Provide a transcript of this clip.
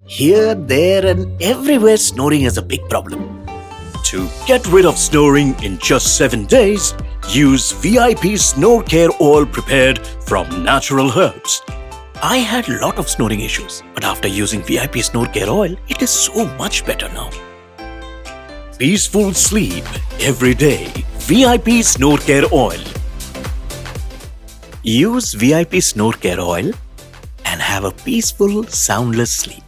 Here, there, and everywhere snoring is a big problem. To get rid of snoring in just 7 days, use VIP Snore Care Oil prepared from natural herbs. I had a lot of snoring issues, but after using VIP Snore Care Oil, it is so much better now. Peaceful sleep every day. VIP Snore Care Oil. Use VIP Snore Care Oil and have a peaceful, soundless sleep.